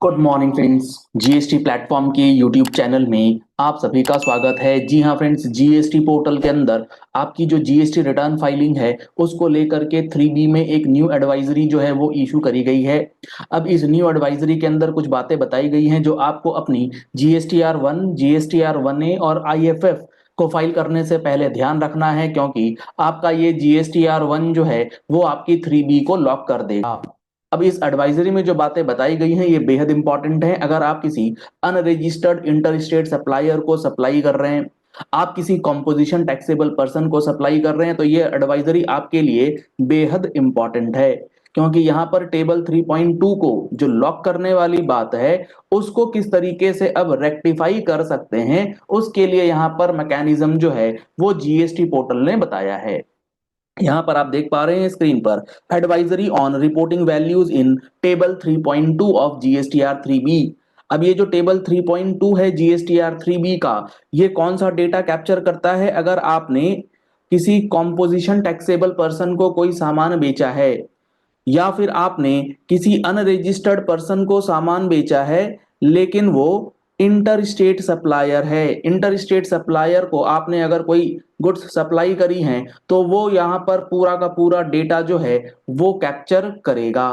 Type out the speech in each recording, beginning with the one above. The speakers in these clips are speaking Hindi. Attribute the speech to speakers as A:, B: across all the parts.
A: Good morning friends. GST platform के यूट्यूब चैनल में आप सभी का स्वागत है। जी हाँ फ्रेंड्स, जीएसटी पोर्टल के अंदर आपकी जो जीएसटी रिटर्न फाइलिंग है उसको लेकर के 3B में एक न्यू एडवाइजरी जो है वो इशू करी गई है। अब इस न्यू एडवाइजरी के अंदर कुछ बातें बताई गई हैं जो आपको अपनी जीएसटीआर 1, जीएसटीआर 1A और आईएफएफ को फाइल करने से पहले ध्यान रखना है, क्योंकि आपका ये जीएसटीआर 1 जो है वो आपकी 3B को लॉक कर देगा। अब इस एडवाइजरी में जो बातें बताई गई हैं ये बेहद इंपॉर्टेंट है। अगर आप किसी अनरजिस्टर्ड इंटर स्टेट सप्लायर को सप्लाई कर रहे हैं, आप किसी कॉम्पोजिशन टैक्सेबल पर्सन को सप्लाई कर रहे हैं, तो ये एडवाइजरी आपके लिए बेहद इंपॉर्टेंट है, क्योंकि यहाँ पर टेबल 3.2 को जो लॉक करने वाली बात है उसको किस तरीके से अब रेक्टिफाई कर सकते हैं, उसके लिए यहाँ पर मैकेनिज्म जो है वो जीएसटी पोर्टल ने बताया है। यहां पर आप देख पा रहे हैं स्क्रीन पर advisory on reporting values in table 3.2 of GSTR 3B। अब ये जो टेबल 3.2 है जीएसटीआर 3B का, ये कौन सा डेटा कैप्चर करता है? अगर आपने किसी कॉम्पोजिशन टैक्सेबल पर्सन को कोई सामान बेचा है, या फिर आपने किसी अनरजिस्टर्ड पर्सन को सामान बेचा है लेकिन वो इंटर स्टेट सप्लायर है, इंटर स्टेट सप्लायर को आपने अगर कोई गुड्स सप्लाई करी हैं तो वो यहाँ पर पूरा का पूरा डेटा जो है वो कैप्चर करेगा।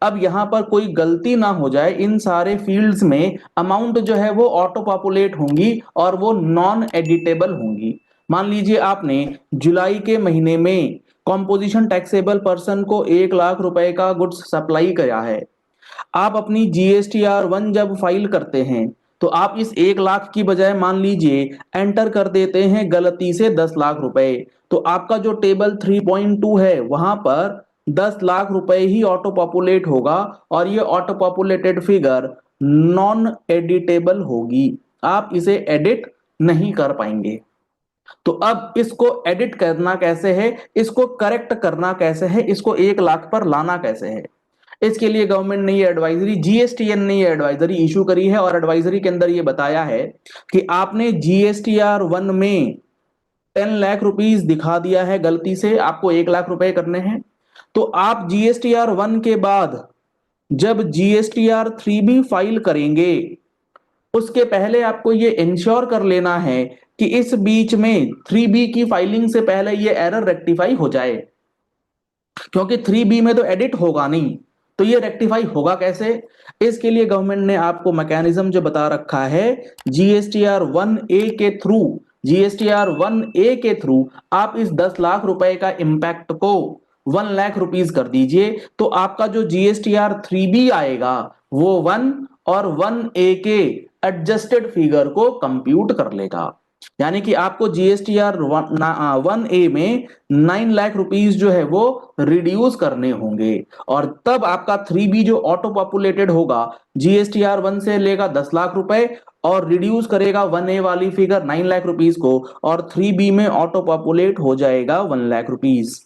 A: अब यहाँ पर कोई गलती ना हो जाए, इन सारे फील्ड्स में अमाउंट जो है वो ऑटो पॉपुलेट होंगी और वो नॉन एडिटेबल होंगी। मान लीजिए आपने जुलाई के महीने में कॉम्पोजिशन टैक्सेबल पर्सन को 1 लाख रुपए का गुड्स सप्लाई किया है। आप अपनी जीएसटीआर 1 जब फाइल करते हैं तो आप इस 1 लाख की बजाय मान लीजिए एंटर कर देते हैं गलती से 10 लाख रुपए, तो आपका जो टेबल 3.2 है वहां पर 10 लाख रुपए ही ऑटो पॉपुलेट होगा और ये auto populated figure non editable होगी, आप इसे एडिट नहीं कर पाएंगे। तो अब इसको एडिट करना कैसे है, इसको करेक्ट करना कैसे है, इसको 1 लाख पर लाना कैसे है, इसके लिए गवर्नमेंट ने ये एडवाइजरी, जीएसटीएन ने ये एडवाइजरी इशू करी है। और एडवाइजरी के अंदर ये बताया है कि आपने जीएसटीआर 1 में 10 लाख रुपीज दिखा दिया है गलती से, आपको 1 लाख रुपए करने हैं, तो आप जीएसटीआर 1 के बाद जब जीएसटीआर 3B फाइल करेंगे उसके पहले आपको ये इंश्योर कर लेना है कि इस बीच में 3B की फाइलिंग से पहले ये एरर रेक्टिफाई हो जाए, क्योंकि 3B में तो एडिट होगा नहीं, तो ये रेक्टिफाई होगा कैसे? इसके लिए गवर्नमेंट ने आपको मैकेनिज्म जो बता रखा है, जीएसटीआर 1A के थ्रू, जीएसटीआर 1A के थ्रू आप इस 10 लाख रुपए का इंपैक्ट को 1 लाख रुपीज कर दीजिए, तो आपका जो जीएसटीआर 3B आएगा वो 1 और 1A के एडजस्टेड फिगर को कंप्यूट कर लेगा। यानी कि आपको जीएसटीआर 1A में 9 लाख रुपीज जो है वो रिड्यूस करने होंगे, और तब आपका 3B जो ऑटो पॉपुलेटेड होगा जीएसटीआर 1 से लेगा 10 लाख रुपए और रिड्यूस करेगा 1A वाली फिगर 9 लाख रुपीज को, और 3B में ऑटो पॉपुलेट हो जाएगा 1 लाख रुपीज।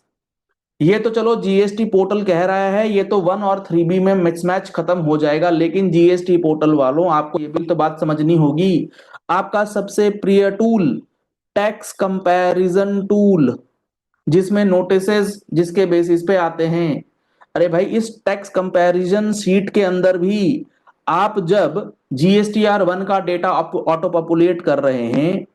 A: ये तो चलो जीएसटी पोर्टल कह रहा है ये तो 1 और 3B में मिसमैच खत्म हो जाएगा, लेकिन जीएसटी पोर्टल वालों आपको ये भी तो बात समझनी होगी, आपका सबसे प्रिय टूल टैक्स कंपैरिजन टूल, जिसमें नोटिसेस जिसके बेसिस पे आते हैं, अरे भाई इस टैक्स कंपैरिजन शीट के अंदर भी आप जब जीएसटीआर 1 का डेटा ऑटो पॉपुलेट कर रहे हैं,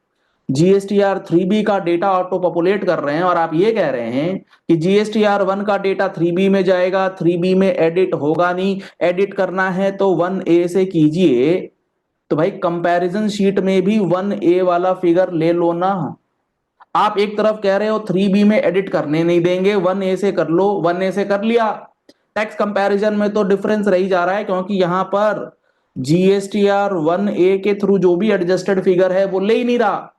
A: जीएसटीआर 3B का डेटा ऑटो पॉपुलेट कर रहे हैं, और आप ये कह रहे हैं कि जीएसटीआर 1 का डेटा 3B में जाएगा, 3B में एडिट होगा नहीं, एडिट करना है तो 1A से कीजिए, तो भाई कंपैरिजन शीट में भी 1A वाला फिगर ले लो ना। आप एक तरफ कह रहे हो 3B में एडिट करने नहीं देंगे, 1A से कर लो, 1A से कर लिया, टैक्स कंपैरिजन में तो डिफरेंस रही जा रहा है, क्योंकि यहां पर जीएसटीआर 1A के थ्रू जो भी एडजस्टेड फिगर है वो ले ही नहीं रहा,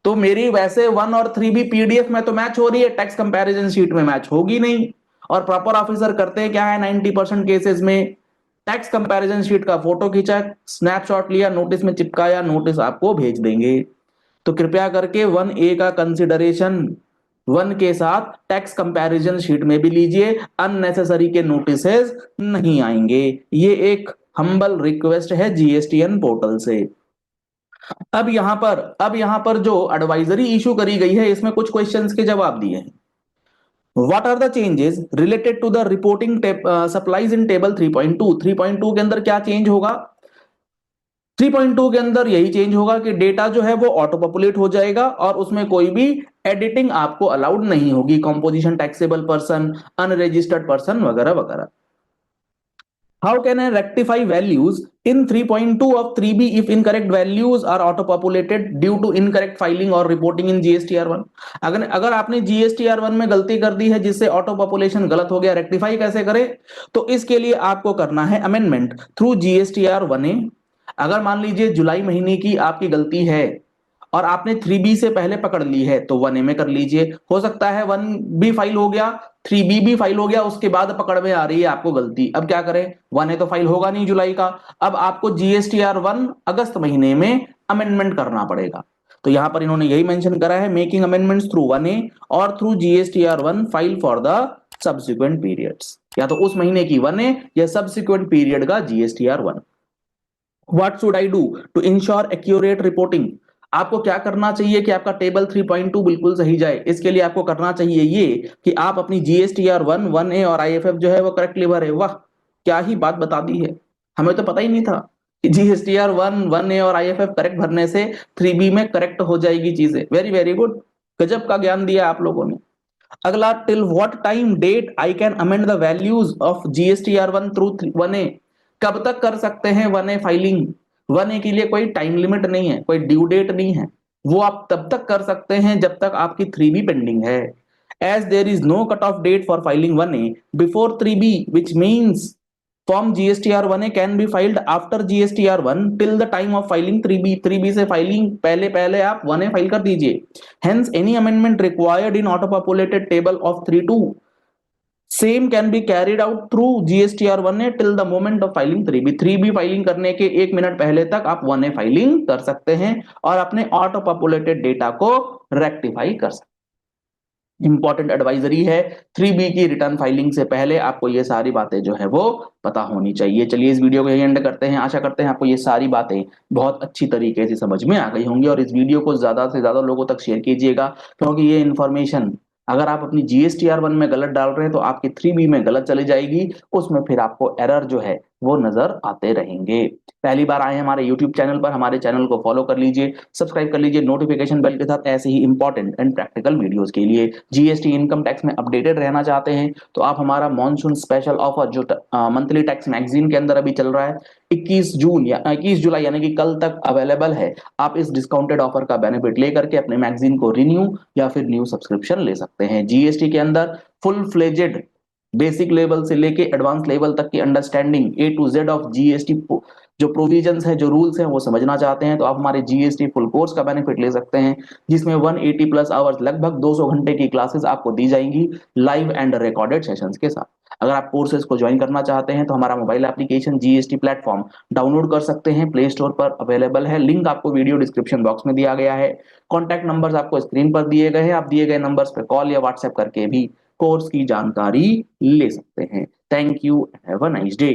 A: तो मेरी वैसे 1 और 3B पीडीएफ में तो मैच हो रही है, टैक्स कंपैरिजन शीट में मैच होगी नहीं। और प्रॉपर ऑफिसर करते हैं क्या है 90% केसेस में, टैक्स कंपैरिजन शीट का फोटो खींचा, स्नैपशॉट लिया, नोटिस में चिपकाया, नोटिस आपको भेज देंगे। तो कृपया करके 1A का कंसिडरेशन 1 के साथ टैक्स कंपैरिजन शीट में भी लीजिए, अननेसेसरी के नोटिसेस नहीं आएंगे। ये एक हम्बल रिक्वेस्ट है जीएसटीएन पोर्टल से। अब यहां पर जो एडवाइजरी इशू करी गई है इसमें कुछ क्वेश्चंस के जवाब दिए हैं। What are the changes related to the reporting supplies in table 3.2। 3.2 के अंदर क्या चेंज होगा? 3.2 के अंदर यही चेंज होगा कि डेटा जो है वो ऑटो पॉपुलेट हो जाएगा और उसमें कोई भी एडिटिंग आपको अलाउड नहीं होगी, composition taxable person, unregistered person वगैरह वगैरह। How can I rectify values in 3.2 of 3B if incorrect values are auto-populated due to incorrect filing or reporting in GSTR1? अगर आपने GSTR1 में गलती कर दी है जिससे ऑटो पॉपुलेशन गलत हो गया, रेक्टिफाई कैसे करें? तो इसके लिए आपको करना है अमेंडमेंट थ्रू GSTR1A। अगर मान लीजिए जुलाई महीने की आपकी गलती है और आपने 3B से पहले पकड़ ली है तो 1A में कर लीजिए। हो सकता है 1B फाइल हो गया, 3B भी फाइल हो गया, उसके बाद पकड़ में आ रही है आपको गलती, अब क्या करें? 1A तो फाइल होगा नहीं जुलाई का, अब आपको GSTR1 अगस्त महीने में अमेंडमेंट करना पड़ेगा। तो यहां पर इन्होंने यही मेंशन करा है, मेकिंग अमेंडमेंट्स थ्रू 1A और through GSTR1 file for the subsequent periods, या तो उस महीने की 1A या सब्सिक्वेंट पीरियड का GSTR1। What should I do to ensure accurate reporting? आपको क्या करना चाहिए कि आपका टेबल 3.2 बिल्कुल सही जाए? इसके लिए आपको करना चाहिए ये कि आप अपनी GSTR1, 1A और IFF जो है वो करेक्टली भरे। वाह, क्या ही बात बता दी है, हमें तो पता ही नहीं था कि GSTR1, 1A और IFF करेक्ट भरने से 3B में करेक्ट हो जाएगी चीजें। वेरी वेरी गुड, गजब का ज्ञान दिया आप लोगों ने। अगला, till what time date I can amend the values of GSTR1 through 1A? कब तक कर सकते हैं 1A फाइलिंग? 1A के लिए कोई टाइम लिमिट नहीं है, कोई ड्यू डेट नहीं है, वो आप तब तक कर सकते हैं जब तक आपकी 3B पेंडिंग है। As there is no cut off date for filing 1A before 3B, which means Form GSTR1A can be filed after GSTR1 till the time of filing 3B। 3B से फाइलिंग पहले पहले आप 1A फाइल कर दीजिए। Hence any amendment required in auto-populated table of 3.2 same can be carried out through GSTR1A till the moment of filing 3B। 3B filing करने के 1 मिनट पहले तक आप 1A फाइलिंग कर सकते हैं और अपने ऑटो पॉपुलेटेड डेटा को रेक्टिफाई कर सकते हैं। इंपॉर्टेंट एडवाइजरी है, 3B की रिटर्न फाइलिंग से पहले आपको ये सारी बातें जो है वो पता होनी चाहिए। चलिए इस वीडियो को यही एंड करते हैं। आशा करते हैं आपको ये सारी बातें बहुत अच्छी तरीके से समझ में आ गई होंगी और इस वीडियो को ज्यादा से ज्यादा लोगों तक शेयर कीजिएगा, क्योंकि ये इन्फॉर्मेशन अगर आप अपनी GSTR1 में गलत डाल रहे हैं तो आपकी 3B में गलत चली जाएगी, उसमें फिर आपको एरर जो है वो नजर आते रहेंगे। पहली बार आए हमारे YouTube चैनल पर, हमारे चैनल को फॉलो कर लीजिए, सब्सक्राइब कर लीजिए नोटिफिकेशन बेल के साथ ऐसे ही इंपॉर्टेंट एंड प्रैक्टिकल वीडियोस के लिए। GST इनकम टैक्स में अपडेटेड रहना चाहते हैं तो आप हमारा मॉनसून स्पेशल ऑफर जो मंथली टैक्स मैगजीन के अंदर अभी चल रहा है 21 जून या 21 जुलाई यानी कि कल तक अवेलेबल है, आप इस डिस्काउंटेड ऑफर का बेनिफिट लेकर के अपने मैगजीन को रिन्यू या फिर न्यू सब्सक्रिप्शन ले सकते हैं। GST के अंदर फुल फ्लेजेड बेसिक लेवल से लेके एडवांस लेवल तक की understanding A to Z of GST जो प्रोविजंस है, जो रूल्स हैं वो समझना चाहते हैं तो आप हमारे GST फुल कोर्स का बेनिफिट ले सकते हैं, जिसमें 180 प्लस आवर्स लगभग 200 घंटे की क्लासेस आपको दी जाएंगी लाइव एंड रिकॉर्डेड सेशंस के साथ। अगर आप कोर्सेज को ज्वाइन करना चाहते हैं तो हमारा mobile application GST platform download कर सकते हैं, प्ले स्टोर पर अवेलेबल है, लिंक आपको वीडियो डिस्क्रिप्शन बॉक्स में दिया गया है। कॉन्टैक्ट नंबर्स आपको स्क्रीन पर दिए गए हैं, आप दिए गए नंबर्स पर कॉल या व्हाट्सएप करके भी कोर्स की जानकारी ले सकते हैं। Thank you, have a nice day.